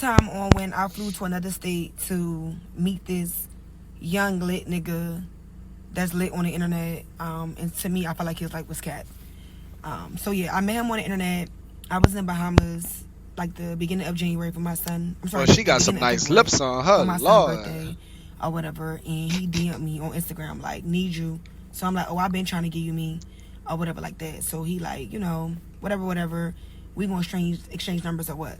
time on when I flew to another state to meet this young lit nigga that's lit on the internet. And to me, I felt like he was cat. So yeah, I met him on the internet. I was in Bahamas like the beginning of January for my son. I'm Well, sorry, she the got some beginning of nice February lips on her, for my son's Lord. birthday or whatever. And he DM'd me on Instagram like, need you. So I'm like, oh, I've been trying to give you me or whatever like that. So he like, whatever. We gonna exchange numbers or what?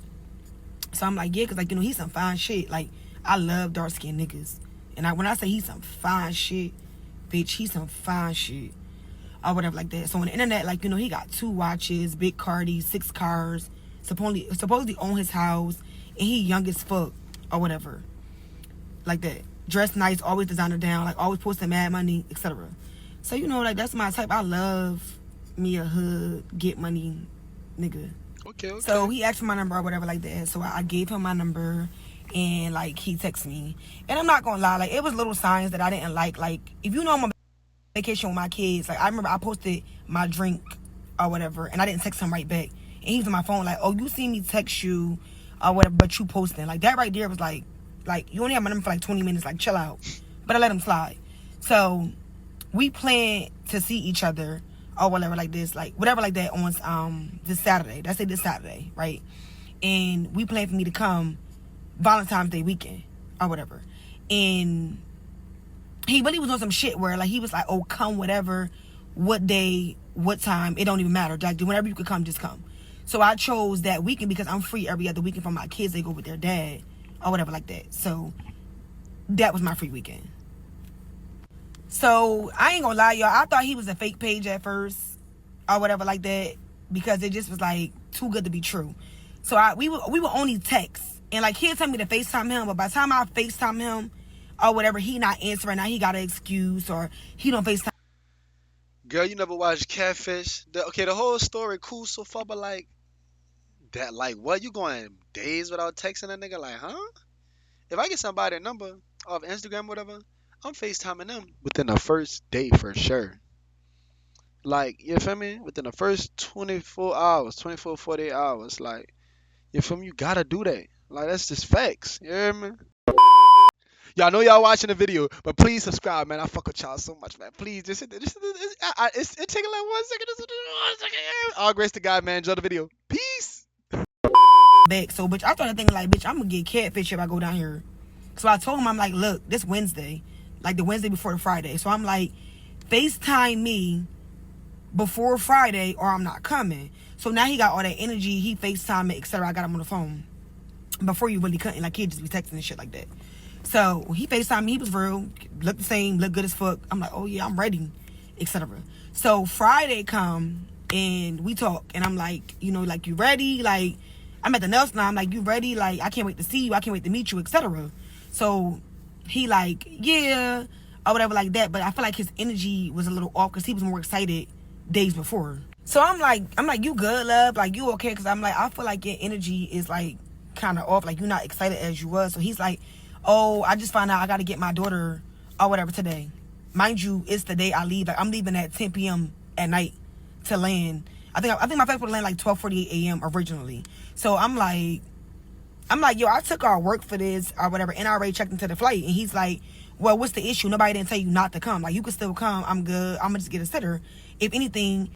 So I'm like, yeah, because, like, he's some fine shit. Like, I love dark-skinned niggas. And when I say he's some fine shit, bitch, he's some fine shit. Or whatever like that. So on the internet, like, he got 2 watches, big Cardi, 6 cars, supposedly own his house, and he young as fuck, or whatever. Like that. Dressed nice, always designer down, like, always posting mad money, etc. So, like, that's my type. I love me a hood, get money nigga. Okay. So he asked for my number or whatever like that. So I gave him my number, and like he texted me. And I'm not gonna lie, like it was little signs that I didn't like. Like if I'm on vacation with my kids, like I remember I posted my drink or whatever, and I didn't text him right back. And he was on my phone like, "Oh, you see me text you or whatever, but you posting." Like that right there was like you only have my number for like 20 minutes. Like chill out. But I let him slide. So we planned to see each other or whatever like this, like whatever like that on this Saturday. Let's say this Saturday, right? And we planned for me to come Valentine's Day weekend or whatever. And he really was on some shit where like he was like, oh, come whatever, what day, what time, it don't even matter. Like whenever you could come, just come. So I chose that weekend because I'm free every other weekend for my kids. They go with their dad or whatever like that. So that was my free weekend. So I ain't gonna lie, y'all. I thought he was a fake page at first, or whatever like that, because it just was like too good to be true. So we would only text, and like he'll tell me to FaceTime him, but by the time I FaceTime him, or whatever, he not answering. Now he got an excuse, or he don't FaceTime. Girl, you never watched Catfish? The whole story cool so far, but like that, like what? You going days without texting a nigga? Like, huh? If I get somebody a number off Instagram, whatever, I'm FaceTiming them within the first day for sure. Like, you feel me? Within the first 24 hours, 24, 48 hours. Like, you feel me? You gotta do that. Like, that's just facts. You hear me? Y'all know y'all watching the video, but please subscribe, man. I fuck with y'all so much, man. Please, just hit it taking like 1 second. Just 1 second. All grace to God, man. Enjoy the video. Peace. Back. So, bitch, I started thinking like, bitch, I'm gonna get catfish if I go down here. So I told him, I'm like, look, this Wednesday, like the Wednesday before the Friday. So I'm like, FaceTime me before Friday or I'm not coming. So now he got all that energy. He FaceTime me, etc. I got him on the phone. Before you really couldn't, like, he'd just be texting and shit like that. So he FaceTime me. He was real. Looked the same. Looked good as fuck. I'm like, oh, yeah, I'm ready, etc. So Friday come and we talk. And I'm like, like, you ready? Like, I'm at the nail salon. I'm like, you ready? Like, I can't wait to see you. I can't wait to meet you, etc. So he like, yeah, or whatever like that. But I feel like his energy was a little off because he was more excited days before. So I'm like, you good, love? Like, you okay? Because I'm like, I feel like your energy is like kind of off. Like, you're not excited as you was. So he's like, oh, I just found out I got to get my daughter or whatever today. Mind you, it's the day I leave. Like, I'm leaving at 10 p.m. at night to land. I think my flight would land like 12:48 a.m. originally. So I'm like, yo, I took our work for this or whatever, and I already checked into the flight. And he's like, well, what's the issue? Nobody didn't tell you not to come. Like, you can still come. I'm good. I'm gonna just get a sitter. If anything,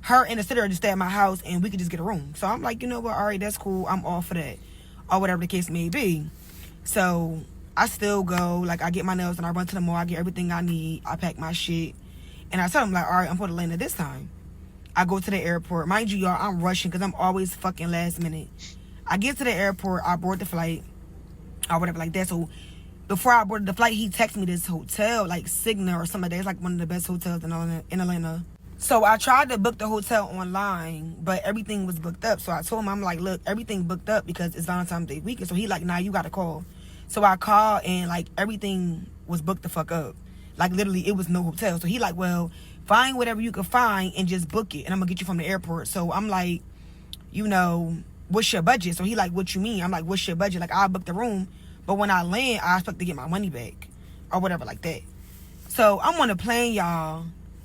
her and the sitter just stay at my house, and we could just get a room. So I'm like, you know what? All right, that's cool. I'm all for that, or whatever the case may be. So I still go. Like, I get my nails and I run to the mall. I get everything I need. I pack my shit, and I tell him like, all right, I'm for the land at this time. I go to the airport. Mind you, y'all, I'm rushing because I'm always fucking last minute. I get to the airport. I board the flight or whatever like that. So before I boarded the flight, he texted me this hotel, like Signa or something like that. It's like one of the best hotels in Atlanta. So I tried to book the hotel online, but everything was booked up. So I told him, I'm like, look, everything booked up because it's Valentine's Day weekend. So he like, nah, you got to call. So I called and like everything was booked the fuck up. Like literally it was no hotel. So he like, well, find whatever you can find and just book it. And I'm going to get you from the airport. So I'm like, what's your budget? So he like, what you mean? I'm like, what's your budget? Like, I'll book the room, but when I land, I expect to get my money back or whatever like that. So I'm on the plane, y'all.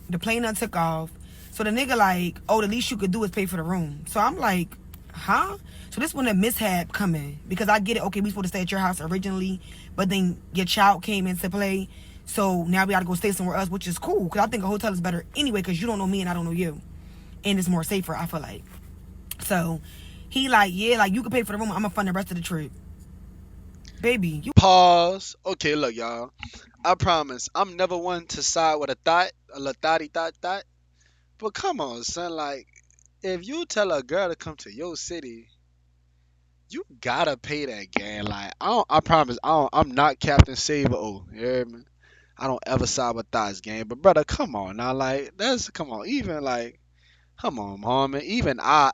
The plane done took off. So the nigga like, oh, the least you could do is pay for the room. So I'm like, huh? So this when a mishap coming because I get it. Okay, we supposed to stay at your house originally, but then your child came into play, so now we got to go stay somewhere else, which is cool because I think a hotel is better anyway because you don't know me and I don't know you, and it's more safer. I feel like. So he like, yeah, like you can pay for the room. I'm gonna fund the rest of the trip, baby. You Pause. Okay, look, y'all. I promise, I'm never one to side with a thought, a little thoughty thought. But come on, son. Like, if you tell a girl to come to your city, you gotta pay that game. Like, I don't. I promise, I don't. I'm not Captain Saver. Oh, you hear me? I don't ever side with thoughts game. But brother, come on now. Like, that's come on. Even like, come on, mom. Even I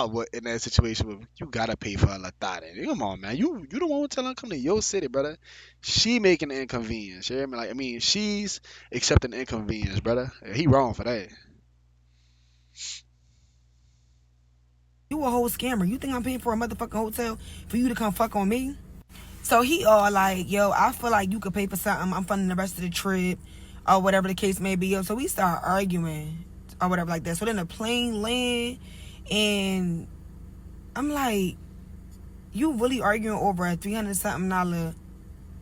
would in that situation. Where you gotta pay for a thought. Come on, man. You the one who tell her to come to your city, brother. She making the inconvenience. You hear me? Like, I mean, she's accepting the inconvenience, brother. He wrong for that. you a whole scammer. You think I'm paying for a motherfucking hotel for you to come fuck on me? So he all like, yo, I feel like you could pay for something. I'm funding the rest of the trip, or whatever the case may be. Yo, so we start arguing or whatever like that. So then the plane land, and I'm like, you really arguing over a $300 something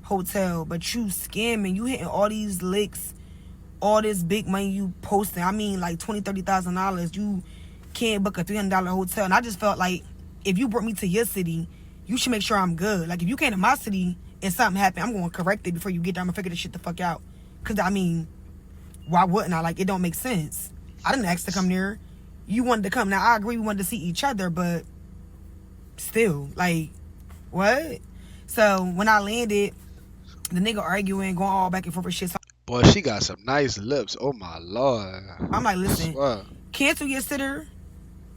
hotel, but you scamming. You hitting all these licks, all this big money you posting. I mean, like $20,000, $30,000. You can't book a $300 hotel, and I just felt like if you brought me to your city, you should make sure I'm good. Like if you came to my city and something happened, I'm gonna correct it before you get there. I'm gonna figure this shit the fuck out. Cause I mean, why wouldn't I? Like it don't make sense. I didn't ask to come there. You wanted to come. Now I agree we wanted to see each other, but still, like, what? So when I landed, the nigga arguing, going all back and forth with shit. So Boy, she got some nice lips. Oh my lord. I'm like, I listen, swear. cancel your sitter.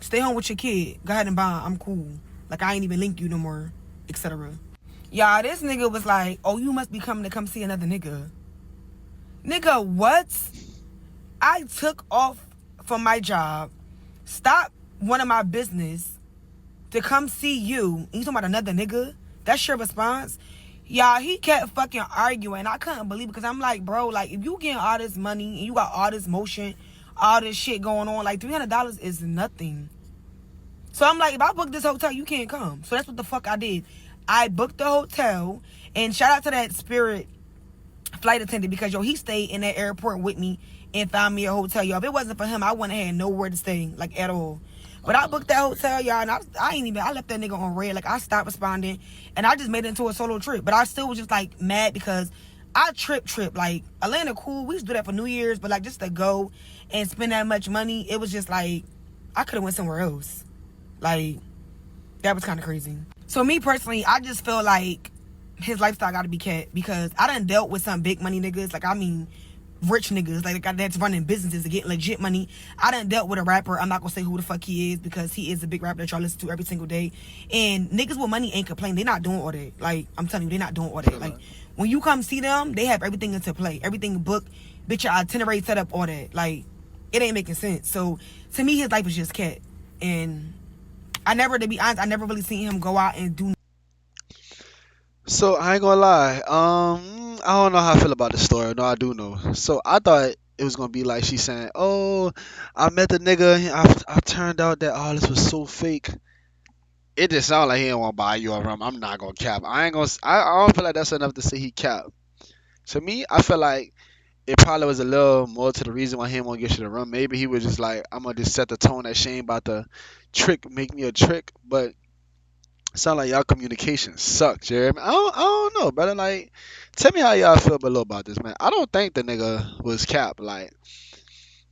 Stay home with your kid. Go ahead and bond. I'm cool. Like I ain't even link you no more, etc. Y'all, this nigga was like, oh, you must be coming to come see another nigga. Nigga, what? I took off from my job, stopped one of my business to come see you. And you talking about another nigga? That's your response? Y'all, he kept fucking arguing. I couldn't believe it because I'm like, bro, like if you getting all this money and you got all this motion, all this shit going on, like $300 is nothing. So I'm like, if I book this hotel, you can't come. So that's what the fuck I did. I booked the hotel, and shout out to that Spirit flight attendant because yo, he stayed in that airport with me and found me a hotel, y'all. If it wasn't for him, I wouldn't have had nowhere to stay, like at all. But I booked that hotel, y'all, and I left that nigga on red. Like I stopped responding, and I just made it into a solo trip. But I still was just like mad because I trip like Atlanta cool. We used to do that for New Year's, but like just to go and spend that much money, it was just like I could have went somewhere else. Like that was kind of crazy. So me personally, I just feel like his lifestyle got to be kept because I done dealt with some big money niggas. Like I mean, rich niggas like that's running businesses to get legit money. I done dealt with a rapper. I'm not gonna say who the fuck he is because he is a big rapper that y'all listen to every single day. And niggas with money ain't complaining. They not doing all that. Like I'm telling you, they not doing all that. Like when you come see them, they have everything into play, everything booked, bitch, your itinerary set up, all that. Like it ain't making sense. So to me, his life is just kept. And to be honest, I never really seen him go out and do. So I ain't gonna lie. I don't know how I feel about this story. No, I do know. So I thought it was gonna be like she saying, "Oh, I met the nigga. I turned out that all this was so fake." It just sounded like he didn't want to buy you a rum. I'm not gonna cap. I ain't gonna. I don't feel like that's enough to say he cap. To me, I feel like it probably was a little more to the reason why he didn't want to get you the rum. Maybe he was just like, I'm gonna just set the tone that she ain't about to make me a trick. But sound like y'all communication sucks, Jeremy. I don't know, brother. Like, tell me how y'all feel below about this, man. I don't think the nigga was cap. Like,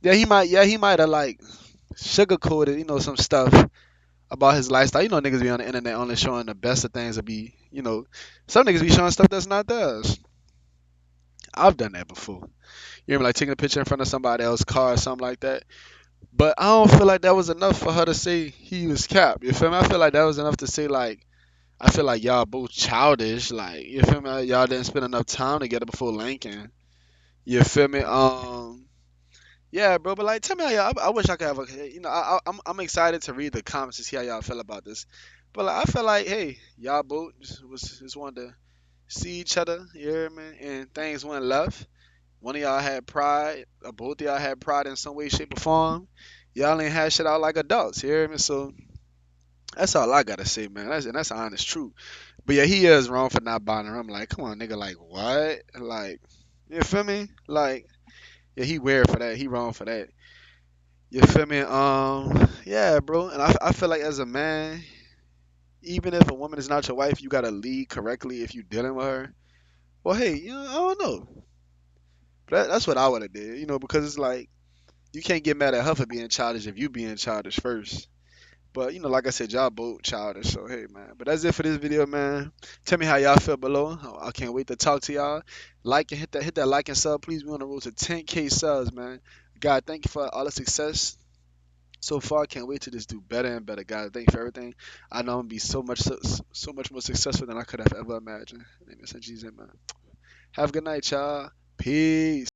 yeah, he might have like sugarcoated, some stuff about his lifestyle. You know, niggas be on the internet only showing the best of things to be, some niggas be showing stuff that's not theirs. I've done that before. You know, like taking a picture in front of somebody else's car or something like that. But I don't feel like that was enough for her to say he was cap. You feel me? I feel like that was enough to say like I feel like y'all both childish. Like, you feel me? Y'all didn't spend enough time together before linking. You feel me? Yeah, bro. But like, tell me how y'all. I wish I could have a. I'm excited to read the comments to see how y'all feel about this. But like, I feel like, hey, y'all both just wanted to see each other. You hear me? And things went left. One of y'all had pride, or both of y'all had pride in some way, shape, or form. Y'all ain't had shit out like adults. You hear me? So That's all I gotta say, man. That's the honest truth. But yeah, he is wrong for not buying her. I'm like, come on, nigga, like what? Like, you feel me? Like, yeah, he weird for that. He wrong for that. You feel me? Yeah, bro. And I feel like as a man, even if a woman is not your wife, you gotta lead correctly if you dealing with her. Well, hey, I don't know. But that's what I would have did, because it's like you can't get mad at her for being childish if you being childish first. But like I said, y'all both childish. So hey, man. But that's it for this video, man. Tell me how y'all feel below. I can't wait to talk to y'all. Like and hit that like and sub, please. We on the road to 10K subs, man. God, thank you for all the success so far. Can't wait to just do better and better, guys. Thank you for everything. I know I'm gonna be so much more successful than I could have ever imagined. In the name of Jesus, man. Have a good night, y'all. Peace.